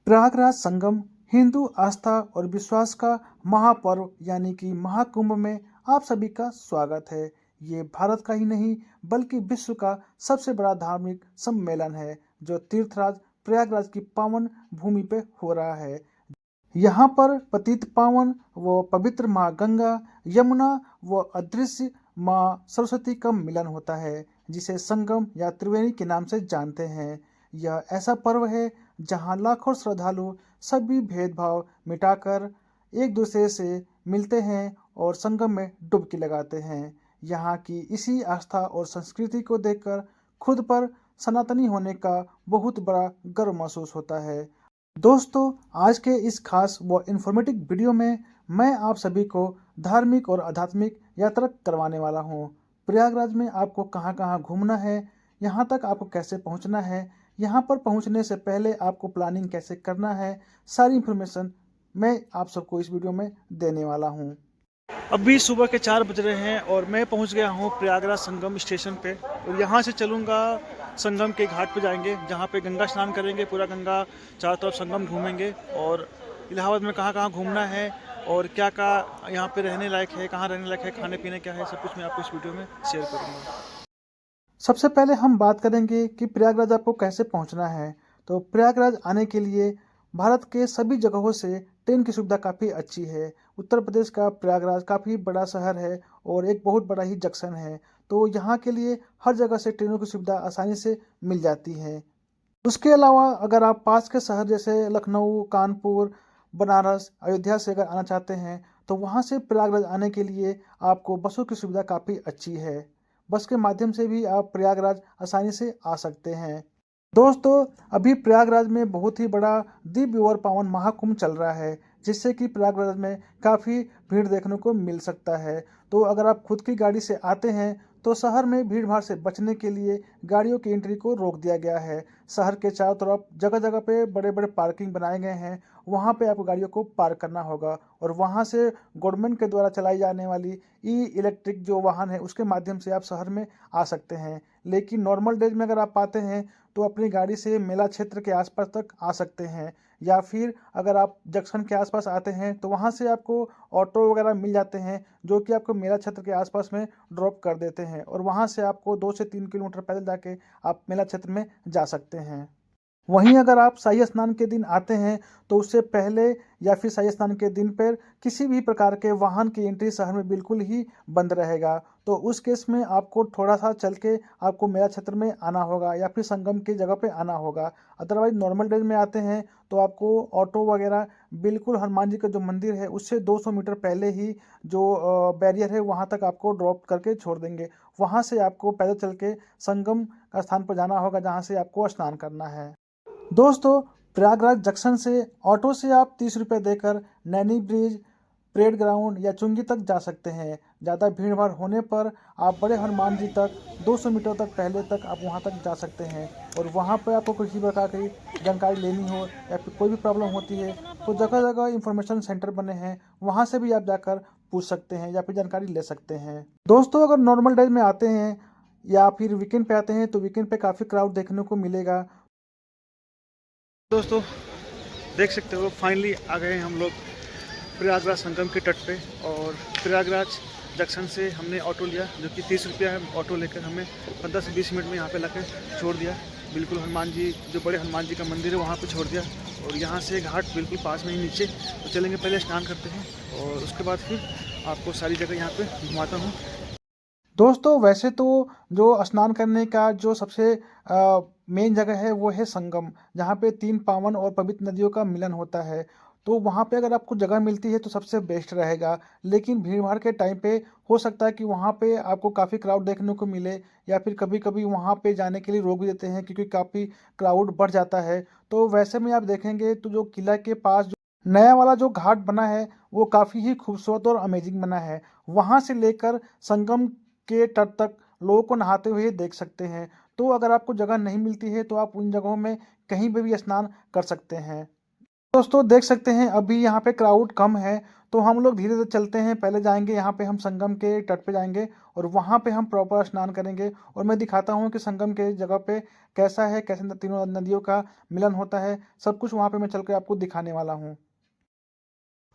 प्रयागराज संगम हिंदू आस्था और विश्वास का महापर्व यानी कि महाकुंभ में आप सभी का स्वागत है। ये भारत का ही नहीं बल्कि विश्व का सबसे बड़ा धार्मिक सम्मेलन है जो तीर्थराज प्रयागराज की पावन भूमि पे हो रहा है। यहाँ पर पतित पावन व पवित्र माँ गंगा, यमुना व अदृश्य माँ सरस्वती का मिलन होता है, जिसे संगम या त्रिवेणी के नाम से जानते हैं। यह ऐसा पर्व है जहाँ लाखों श्रद्धालु सभी भेदभाव मिटाकर एक दूसरे से मिलते हैं और संगम में डुबकी लगाते हैं। यहाँ की इसी आस्था और संस्कृति को देखकर खुद पर सनातनी होने का बहुत बड़ा गर्व महसूस होता है। दोस्तों, आज के इस खास व इन्फॉर्मेटिव वीडियो में मैं आप सभी को धार्मिक और आध्यात्मिक यात्रा करवाने वाला हूँ। प्रयागराज में आपको कहाँ कहाँ घूमना है, यहाँ तक आपको कैसे पहुँचना है, यहाँ पर पहुँचने से पहले आपको प्लानिंग कैसे करना है, सारी इन्फॉर्मेशन मैं आप सबको इस वीडियो में देने वाला हूँ। अभी सुबह के 4 बज रहे हैं और मैं पहुंच गया हूं प्रयागराज संगम स्टेशन पे और यहां से चलूंगा संगम के घाट पे जाएंगे जहां पे गंगा स्नान करेंगे। पूरा गंगा चारों तरफ संगम घूमेंगे और इलाहाबाद में कहां कहां घूमना है और क्या क्या यहां पे रहने लायक है, कहां रहने लायक है, खाने पीने क्या है, सब कुछ मैं आपको इस वीडियो में शेयर करूँगा। सबसे पहले हम बात करेंगे कि प्रयागराज आपको कैसे पहुंचना है। तो प्रयागराज आने के लिए भारत के सभी जगहों से ट्रेन की सुविधा काफ़ी अच्छी है। उत्तर प्रदेश का प्रयागराज काफ़ी बड़ा शहर है और एक बहुत बड़ा ही जंक्शन है, तो यहाँ के लिए हर जगह से ट्रेनों की सुविधा आसानी से मिल जाती है। उसके अलावा अगर आप पास के शहर जैसे लखनऊ, कानपुर, बनारस, अयोध्या से अगर आना चाहते हैं तो वहाँ से प्रयागराज आने के लिए आपको बसों की सुविधा काफ़ी अच्छी है। बस के माध्यम से भी आप प्रयागराज आसानी से आ सकते हैं। दोस्तों, अभी प्रयागराज में बहुत ही बड़ा दिव्य और पावन महाकुंभ चल रहा है, जिससे कि प्रयागराज में काफ़ी भीड़ देखने को मिल सकता है। तो अगर आप खुद की गाड़ी से आते हैं तो शहर में भीड़ भाड़ से बचने के लिए गाड़ियों की एंट्री को रोक दिया गया है। शहर के चारों तरफ जगह जगह पे बड़े बड़े पार्किंग बनाए गए हैं, वहाँ पे आपको गाड़ियों को पार्क करना होगा और वहाँ से गवर्नमेंट के द्वारा चलाई जाने वाली ई इलेक्ट्रिक जो वाहन है उसके माध्यम से आप शहर में आ सकते हैं। लेकिन नॉर्मल डेज में अगर आप आते हैं तो अपनी गाड़ी से मेला क्षेत्र के आसपास तक आ सकते हैं, या फिर अगर आप जंक्शन के आसपास आते हैं तो वहाँ से आपको ऑटो वगैरह मिल जाते हैं जो कि आपको मेला क्षेत्र के आसपास में ड्रॉप कर देते हैं और वहाँ से आपको 2 से 3 किलोमीटर पैदल जाके आप मेला क्षेत्र में जा सकते हैं। वहीं अगर आप शाही स्नान के दिन आते हैं तो उससे पहले या फिर शाही स्नान के दिन पर किसी भी प्रकार के वाहन की एंट्री शहर में बिल्कुल ही बंद रहेगा। तो उस केस में आपको थोड़ा सा चल के आपको मेला क्षेत्र में आना होगा या फिर संगम की जगह पे आना होगा। अदरवाइज नॉर्मल डेज में आते हैं तो आपको ऑटो वगैरह बिल्कुल हनुमान जी का जो मंदिर है उससे 200 मीटर पहले ही जो बैरियर है वहाँ तक आपको ड्रॉप करके छोड़ देंगे। वहाँ से आपको पैदल चल के संगम का स्थान पर जाना होगा जहाँ से आपको स्नान करना है। दोस्तों, प्रयागराज जंक्शन से ऑटो से आप 30 रुपये देकर नैनी ब्रिज, परेड ग्राउंड या चुंगी तक जा सकते हैं। ज़्यादा भीड़ भाड़ होने पर आप बड़े हनुमान जी तक 200 मीटर तक पहले तक आप वहां तक जा सकते हैं और वहां पर आपको किसी प्रकार की जानकारी लेनी हो या फिर कोई भी प्रॉब्लम होती है तो जगह जगह इंफॉर्मेशन सेंटर बने हैं, वहां से भी आप जाकर पूछ सकते हैं या फिर जानकारी ले सकते हैं। दोस्तों, अगर नॉर्मल डेज में आते हैं या फिर वीकेंड पे आते हैं तो वीकेंड पे काफ़ी क्राउड देखने को मिलेगा। दोस्तों, देख सकते हो फाइनली आ गए हम लोग प्रयागराज संगम के तट पे और प्रयागराज जंक्शन से हमने ऑटो लिया जो कि 30 रुपया है। ऑटो लेकर हमें 15 से 20 मिनट में यहाँ पे लाके छोड़ दिया। बिल्कुल हनुमान जी जो बड़े हनुमान जी का मंदिर है वहाँ पे छोड़ दिया और यहाँ से घाट बिल्कुल पास में ही नीचे तो चलेंगे। पहले स्नान करते हैं और उसके बाद फिर आपको सारी जगह यहाँ पे घुमाता हूँ। दोस्तों, वैसे तो जो स्नान करने का जो सबसे मेन जगह है वो है संगम, जहाँ पे 3 पावन और पवित्र नदियों का मिलन होता है। तो वहाँ पे अगर आपको जगह मिलती है तो सबसे बेस्ट रहेगा। लेकिन भीड़-भाड़ के टाइम पे हो सकता है कि वहाँ पे आपको काफ़ी क्राउड देखने को मिले या फिर कभी-कभी वहाँ पे जाने के लिए रोक भी देते हैं क्योंकि काफ़ी क्राउड बढ़ जाता है। तो वैसे में आप देखेंगे तो जो किला के पास जो नया वाला जो घाट बना है वो काफ़ी ही खूबसूरत और अमेजिंग बना है। वहाँ से लेकर संगम के तट तक लोगों को नहाते हुए देख सकते हैं। तो अगर आपको जगह नहीं मिलती है तो आप उन जगहों में कहीं पे भी स्नान कर सकते हैं। दोस्तों देख सकते हैं अभी यहाँ पे क्राउड कम है, तो हम लोग धीरे धीरे चलते हैं। पहले जाएंगे यहाँ पे हम संगम के तट पे जाएंगे और वहाँ पे हम प्रॉपर स्नान करेंगे और मैं दिखाता हूँ कि संगम के जगह पे कैसा है, कैसे तीनों नदियों का मिलन होता है। सब कुछ वहाँ पे मैं चल के आपको दिखाने वाला हूँ।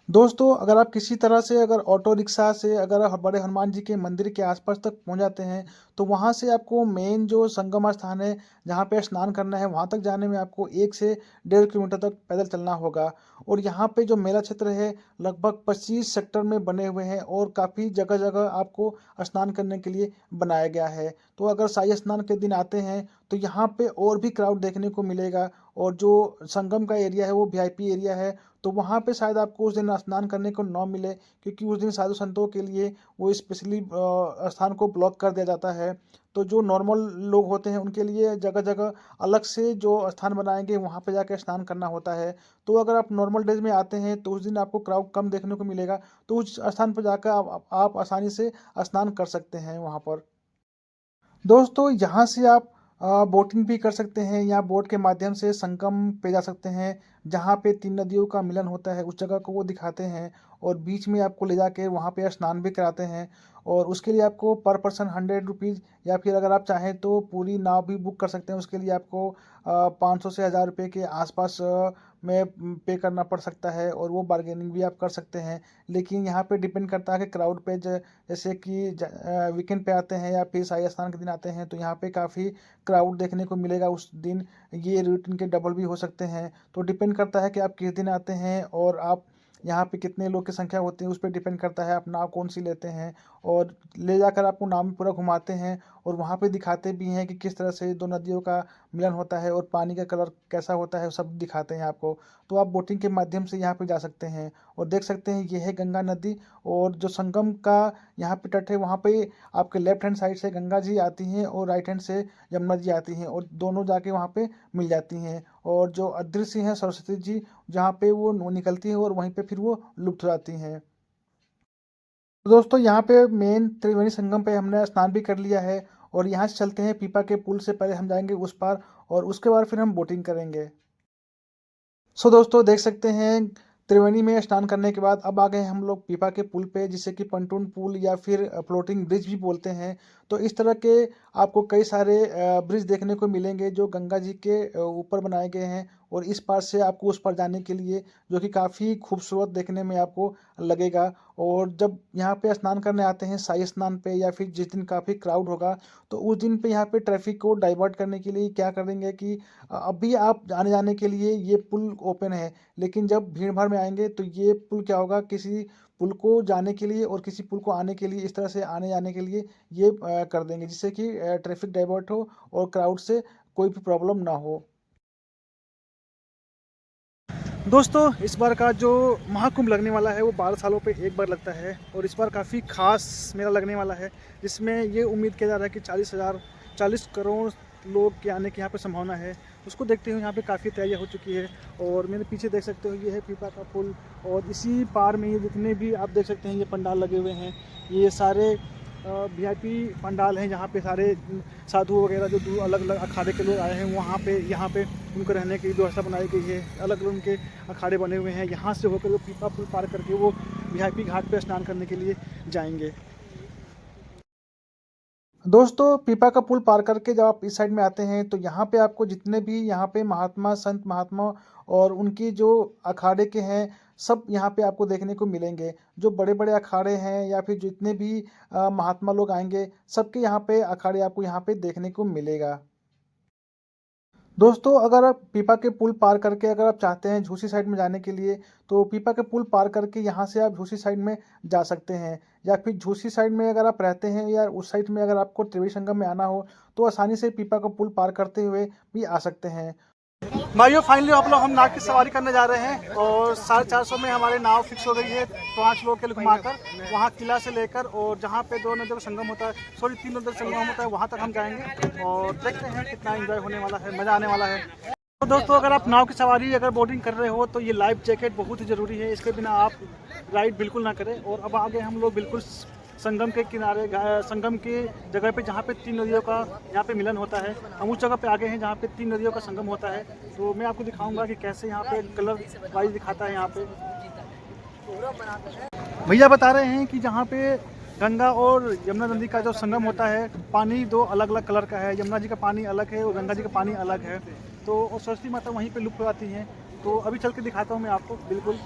दोस्तों अगर आप किसी तरह से अगर ऑटो रिक्शा से अगर बड़े हनुमान जी के मंदिर के आसपास तक पहुंच जाते हैं, तो वहां से आपको मेन जो संगम स्थान है जहां पे स्नान करना है, वहां तक जाने में आपको 1 से 1.5 किलोमीटर तक पैदल चलना होगा। और यहाँ पे जो मेला क्षेत्र है लगभग 25 सेक्टर में बने हुए हैं और काफ़ी जगह जगह आपको स्नान करने के लिए बनाया गया है। तो अगर शाही स्नान के दिन आते हैं तो यहाँ पे और भी क्राउड देखने को मिलेगा। और जो संगम का एरिया है वो वीआईपी एरिया है, तो वहाँ पे शायद आपको उस दिन स्नान करने को न मिले, क्योंकि उस दिन साधु संतों के लिए वो स्पेशली स्थान को ब्लॉक कर दिया जाता है। तो जो नॉर्मल लोग होते हैं उनके लिए जगह जगह अलग से जो स्थान बनाएंगे वहाँ पे जाकर स्नान करना होता है। तो अगर आप नॉर्मल डेज में आते हैं तो उस दिन आपको क्राउड कम देखने को मिलेगा, तो उस स्थान पर जाकर आप आसानी से स्नान कर सकते हैं वहाँ पर। दोस्तों यहाँ से आप बोटिंग भी कर सकते हैं या बोट के माध्यम से संगम पे जा सकते हैं, जहाँ पे तीन नदियों का मिलन होता है उस जगह को वो दिखाते हैं और बीच में आपको ले जाके वहाँ पे स्नान भी कराते हैं। और उसके लिए आपको पर पर्सन 100 रुपीज़, या फिर अगर आप चाहें तो पूरी नाव भी बुक कर सकते हैं। उसके लिए आपको 500 से 1000 रुपये के आसपास में पे करना पड़ सकता है और वो बार्गेनिंग भी आप कर सकते हैं। लेकिन यहाँ पे डिपेंड करता है कि क्राउड पे जैसे कि वीकेंड पे आते हैं या फिर शाही स्नान के दिन आते हैं तो यहाँ पे काफ़ी क्राउड देखने को मिलेगा उस दिन। ये रेट इनके डबल भी हो सकते हैं। तो डिपेंड करता है कि आप किस दिन आते हैं और आप यहाँ पे कितने लोग की संख्या होती है, उस पर डिपेंड करता है आप नाव कौन सी लेते हैं। और ले जाकर आपको नाव में पूरा घुमाते हैं और वहाँ पे दिखाते भी हैं कि किस तरह से दो नदियों का मिलन होता है और पानी का कलर कैसा होता है, सब दिखाते हैं आपको। तो आप बोटिंग के माध्यम से यहाँ पे जा सकते हैं और देख सकते हैं ये है गंगा नदी। और जो संगम का यहाँ पे तट है वहाँ पे आपके लेफ्ट हैंड साइड से गंगा जी आती हैं और राइट हैंड से यमुना जी आती हैं और दोनों जाके वहाँ पे मिल जाती हैं। और जो अदृश्य हैं सरस्वती जी, जहाँ पे वो निकलती हैं और वहीं पे फिर वो लुप्त हो जाती हैं। तो दोस्तों यहाँ पे मेन त्रिवेणी संगम पे हमने स्नान भी कर लिया है और यहाँ से चलते हैं पीपा के पुल से, पहले हम जाएंगे उस पार और उसके बाद फिर हम बोटिंग करेंगे। सो दोस्तों देख सकते हैं त्रिवेणी में स्नान करने के बाद अब आ गए हम लोग पीपा के पुल पे, जिसे कि पंटून पुल या फिर फ्लोटिंग ब्रिज भी बोलते हैं। तो इस तरह के आपको कई सारे ब्रिज देखने को मिलेंगे जो गंगा जी के ऊपर बनाए गए हैं और इस पार से आपको उस पार जाने के लिए, जो कि काफ़ी खूबसूरत देखने में आपको लगेगा। और जब यहाँ पे स्नान करने आते हैं शाही स्नान पे या फिर जिस दिन काफ़ी क्राउड होगा, तो उस दिन पे यहाँ पे ट्रैफिक को डाइवर्ट करने के लिए क्या करेंगे कि अभी आप आने जाने के लिए ये पुल ओपन है, लेकिन जब भीड़ भाड़ में आएंगे तो ये पुल क्या होगा, किसी पुल को जाने के लिए और किसी पुल को आने के लिए, इस तरह से आने जाने के लिए ये कर देंगे, जिससे कि ट्रैफिक डाइवर्ट हो और क्राउड से कोई भी प्रॉब्लम ना हो। दोस्तों इस बार का जो महाकुंभ लगने वाला है वो 12 सालों पे एक बार लगता है और इस बार काफ़ी खास मेला लगने वाला है, जिसमें ये उम्मीद किया जा रहा है कि 40 करोड़ लोग के आने की यहाँ पे संभावना है। उसको देखते हुए यहाँ पे काफ़ी तैयारियाँ हो चुकी है। और मेरे पीछे देख सकते हो ये है पीपा का पुल और इसी पार में ये जितने भी आप देख सकते हैं ये पंडाल लगे हुए हैं, ये सारे वीआईपी पंडाल हैं। यहाँ पे सारे साधु वगैरह जो दूर अलग अलग अखाड़े के लोग आए हैं वहाँ पे यहाँ पे उनको रहने की व्यवस्था बनाई गई है। अलग अलग उनके अखाड़े बने हुए हैं। यहाँ से होकर वो पीपा पुल पार करके वो वीआईपी घाट पे स्नान करने के लिए जाएंगे। दोस्तों पीपा का पुल पार करके जब आप इस साइड में आते हैं तो यहाँ पे आपको जितने भी यहाँ पे महात्मा संत महात्मा और उनकी जो अखाड़े के हैं सब यहाँ पे आपको देखने को मिलेंगे। जो बड़े बड़े अखाड़े हैं या फिर जितने भी महात्मा लोग आएंगे, सबके यहाँ पे अखाड़े आपको यहाँ पे देखने को मिलेगा। दोस्तों अगर आप पीपा के पुल पार करके अगर आप चाहते हैं झूसी साइड में जाने के लिए, तो पीपा के पुल पार करके यहाँ से आप झूसी साइड में जा सकते हैं। या फिर झूसी साइड में अगर आप रहते हैं या उस साइड में अगर आपको त्रिवेणी संगम में आना हो तो आसानी से पीपा का पुल पार करते हुए भी आ सकते हैं। भाइयों फाइनली आप लोग हम नाव की सवारी करने जा रहे हैं और 450 में हमारी नाव फिक्स हो गई है 5 लोग के लिए घुमाकर वहाँ किला से लेकर और जहाँ पे 2 नदियों का संगम होता है, 3 नदियों का संगम होता है, वहाँ तक हम जाएंगे और देखते हैं कितना एंजॉय होने वाला है, मज़ा आने वाला है। तो दोस्तों अगर आप नाव की सवारी अगर बोटिंग कर रहे हो तो ये लाइफ जैकेट बहुत ही ज़रूरी है, इसके बिना आप राइड बिल्कुल ना करें। और अब आगे हम लोग बिल्कुल संगम के किनारे, संगम के जगह पे जहाँ पे 3 नदियों का यहाँ पे मिलन होता है। हम उस जगह पे आगे हैं जहाँ पे 3 नदियों का संगम होता है। तो मैं आपको दिखाऊंगा कि कैसे यहाँ पे कलर वाइज दिखाता है। यहाँ पे भैया बता रहे हैं कि जहाँ पे गंगा और यमुना नदी का जो संगम होता है, पानी 2 अलग अलग कलर का है। यमुना जी का पानी अलग है और गंगा जी का पानी अलग है। तो और सरस्वती माता वहीं पे लुप्त हो जाती हैं। तो अभी चल के दिखाता हूँ मैं आपको बिल्कुल।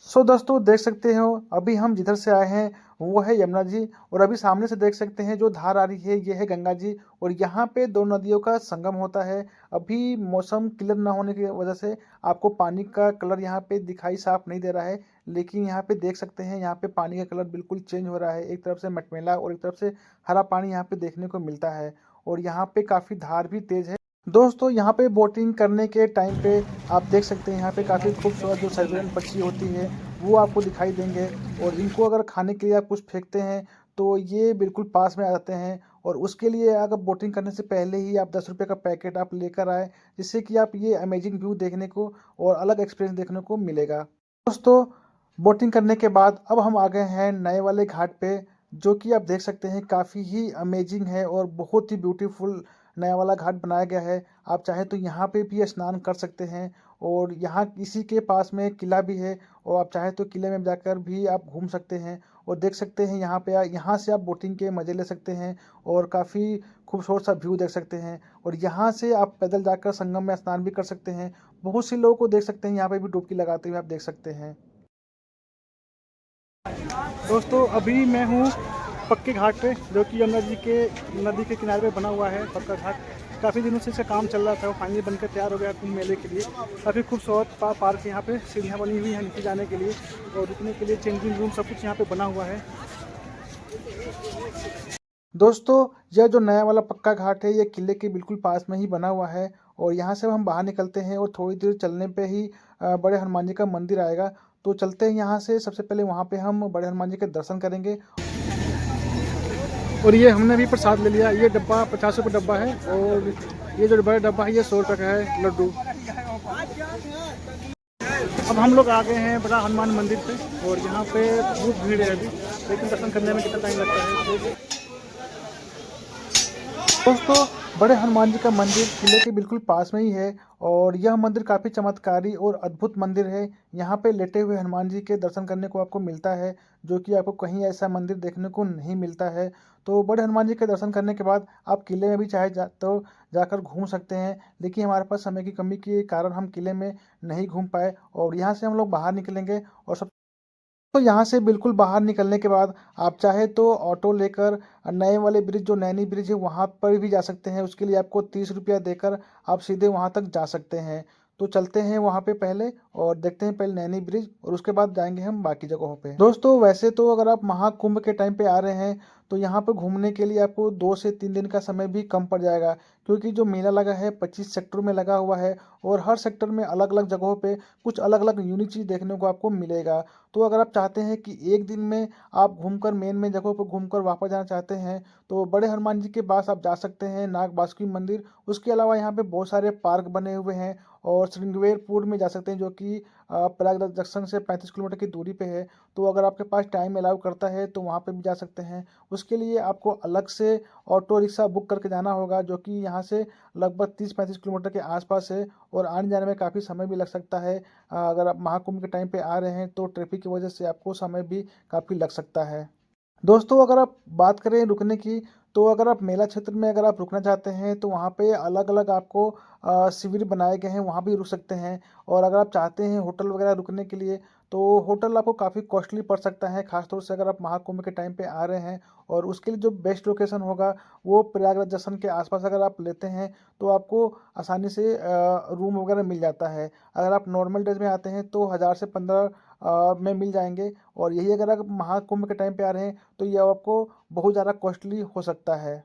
दोस्तों देख सकते हो, अभी हम जिधर से आए हैं वो है यमुना जी, और अभी सामने से देख सकते हैं जो धार आ रही है ये है गंगा जी, और यहाँ पे 2 नदियों का संगम होता है। अभी मौसम क्लियर ना होने की वजह से आपको पानी का कलर यहाँ पे दिखाई साफ नहीं दे रहा है, लेकिन यहाँ पे देख सकते हैं यहाँ पे पानी का कलर बिल्कुल चेंज हो रहा है। एक तरफ से मटमैला और एक तरफ से हरा पानी यहाँ पे देखने को मिलता है, और यहाँ पे काफ़ी धार भी तेज है। दोस्तों यहाँ पे बोटिंग करने के टाइम पे आप देख सकते हैं यहाँ पे काफ़ी खूबसूरत जो साइबेरियन पक्षी होती है वो आपको दिखाई देंगे, और इनको अगर खाने के लिए आप कुछ फेंकते हैं तो ये बिल्कुल पास में आ जाते हैं। और उसके लिए अगर बोटिंग करने से पहले ही आप 10 रुपये का पैकेट आप लेकर आए, जिससे कि आप ये अमेजिंग व्यू देखने को और अलग एक्सपीरियंस देखने को मिलेगा। दोस्तों बोटिंग करने के बाद अब हम आ गए हैं नए वाले घाट पे, जो कि आप देख सकते हैं काफ़ी ही अमेजिंग है और बहुत ही ब्यूटीफुल नया वाला घाट बनाया गया है। आप चाहे तो यहाँ पे भी स्नान कर सकते हैं, और यहाँ इसी के पास में किला भी है, और आप चाहे तो किले में जाकर भी आप घूम सकते हैं और देख सकते हैं यहाँ पे यहाँ से आप बोटिंग के मज़े ले सकते हैं और काफ़ी खूबसूरत सा व्यू देख सकते हैं। और यहाँ से आप पैदल जाकर संगम में स्नान भी कर सकते हैं। बहुत सी लोगों को देख सकते हैं यहाँ पे भी डुबकी लगाते हुए आप देख सकते हैं। दोस्तों अभी मैं हूँ पक्के घाट पे, जो कि यमुना जी के नदी के किनारे पे बना हुआ है पक्का घाट। काफ़ी दिनों से इसका काम चल रहा था, वो फाइनली बनकर तैयार हो गया कुंभ मेले के लिए। काफ़ी खूबसूरत पार्क यहाँ पे सीढ़ियाँ बनी हुई हैं नीचे जाने के लिए, और रुकने के लिए चेंजिंग रूम सब कुछ यहाँ पे बना हुआ है। दोस्तों यह जो नया वाला पक्का घाट है ये किले के बिल्कुल पास में ही बना हुआ है, और यहाँ से हम बाहर निकलते हैं और थोड़ी देर चलने पे ही बड़े हनुमान जी का मंदिर आएगा। तो चलते हैं यहाँ से, सबसे पहले वहाँ पे हम बड़े हनुमान जी के दर्शन करेंगे। और ये हमने भी प्रसाद ले लिया। ये डब्बा 50 रुपये डब्बा है, और ये जो बड़ा डब्बा है ये 100 रुपये का है लड्डू। अब हम लोग आ गए हैं बड़ा हनुमान मंदिर पे, और यहाँ पे बहुत भीड़ है अभी, लेकिन दर्शन करने में कितना टाइम लगता है। दोस्तों बड़े हनुमान जी का मंदिर किले के बिल्कुल पास में ही है, और यह मंदिर काफ़ी चमत्कारी और अद्भुत मंदिर है। यहाँ पे लेटे हुए हनुमान जी के दर्शन करने को आपको मिलता है, जो कि आपको कहीं ऐसा मंदिर देखने को नहीं मिलता है। तो बड़े हनुमान जी के दर्शन करने के बाद आप किले में भी चाहे तो जाकर घूम सकते हैं, लेकिन हमारे पास समय की कमी के कारण हम किले में नहीं घूम पाए, और यहाँ से हम लोग बाहर निकलेंगे। और सब तो यहाँ से बिल्कुल बाहर निकलने के बाद आप चाहे तो ऑटो लेकर नए वाले ब्रिज, जो नैनी ब्रिज है, वहाँ पर भी जा सकते हैं। उसके लिए आपको 30 रुपया देकर आप सीधे वहाँ तक जा सकते हैं। तो चलते हैं वहाँ पे पहले और देखते हैं पहले नैनी ब्रिज, और उसके बाद जाएंगे हम बाकी जगहों पे। दोस्तों वैसे तो अगर आप महाकुंभ के टाइम पे आ रहे हैं तो यहाँ पे घूमने के लिए आपको 2 से 3 दिन का समय भी कम पड़ जाएगा, क्योंकि जो मेला लगा है 25 सेक्टर में लगा हुआ है, और हर सेक्टर में अलग अलग जगहों पे कुछ अलग अलग यूनिक चीज़ देखने को आपको मिलेगा। तो अगर आप चाहते हैं कि एक दिन में आप घूमकर मेन जगहों पर घूमकर वापस जाना चाहते हैं, तो बड़े हनुमान जी के पास आप जा सकते हैं, नाग बासुकी मंदिर। उसके अलावा यहाँ पे बहुत सारे पार्क बने हुए हैं, और श्रृंगवेरपुर में जा सकते हैं, जो कि प्रयागराज जंक्शन से 35 किलोमीटर की दूरी पे है। तो अगर आपके पास टाइम अलाउ करता है तो वहाँ पे भी जा सकते हैं। उसके लिए आपको अलग से ऑटो रिक्शा बुक करके जाना होगा, जो कि यहाँ से लगभग 30-35 किलोमीटर के आसपास है, और आने जाने में काफ़ी समय भी लग सकता है। अगर आप महाकुंभ के टाइम पे आ रहे हैं तो ट्रैफिक की वजह से आपको समय भी काफ़ी लग सकता है। दोस्तों अगर आप बात करें रुकने की, तो अगर आप मेला क्षेत्र में अगर आप रुकना चाहते हैं तो वहाँ पे अलग अलग आपको शिविर बनाए गए हैं, वहाँ भी रुक सकते हैं। और अगर आप चाहते हैं होटल वगैरह रुकने के लिए, तो होटल आपको काफ़ी कॉस्टली पड़ सकता है, खासतौर से अगर आप महाकुंभ के टाइम पे आ रहे हैं। और उसके लिए जो बेस्ट लोकेशन होगा वो प्रयागराज जंक्शन के आसपास अगर आप लेते हैं तो आपको आसानी से रूम वगैरह मिल जाता है। अगर आप नॉर्मल डेज में आते हैं तो 1000 से 15 में मिल जाएंगे, और यही अगर आप महाकुंभ के टाइम पे आ रहे हैं तो ये आपको बहुत ज़्यादा कॉस्टली हो सकता है।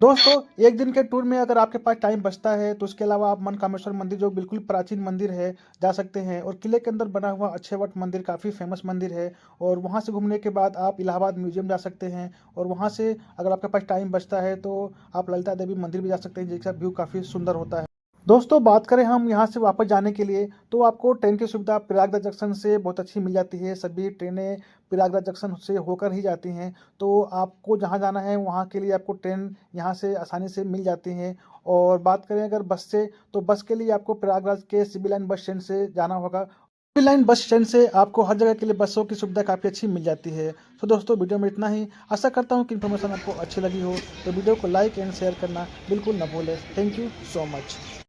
दोस्तों एक दिन के टूर में अगर आपके पास टाइम बचता है तो उसके अलावा आप मनकामेश्वर मंदिर, जो बिल्कुल प्राचीन मंदिर है, जा सकते हैं। और किले के अंदर बना हुआ अक्षयवट मंदिर काफ़ी फेमस मंदिर है, और वहाँ से घूमने के बाद आप इलाहाबाद म्यूजियम जा सकते हैं। और वहाँ से अगर आपके पास टाइम बचता है तो आप ललिता देवी मंदिर भी जा सकते हैं, जिसका व्यू काफ़ी सुंदर होता है। दोस्तों बात करें हम यहाँ से वापस जाने के लिए, तो आपको ट्रेन की सुविधा प्रयागराज जंक्शन से बहुत अच्छी मिल जाती है। सभी ट्रेनें प्रयागराज जंक्शन से होकर ही जाती हैं। तो आपको जहाँ जाना है वहाँ के लिए आपको ट्रेन यहाँ से आसानी से मिल जाती हैं। और बात करें अगर बस से, तो बस के लिए आपको प्रयागराज के सिविल लाइन बस स्टैंड से जाना होगा। सिविल लाइन बस स्टैंड से आपको हर जगह के लिए बसों की सुविधा काफ़ी अच्छी मिल जाती है। तो दोस्तों वीडियो में इतना ही। आशा करता हूँ कि इन्फॉर्मेशन आपको अच्छी लगी हो। तो वीडियो को लाइक एंड शेयर करना बिल्कुल ना भूलें। Thank you so much.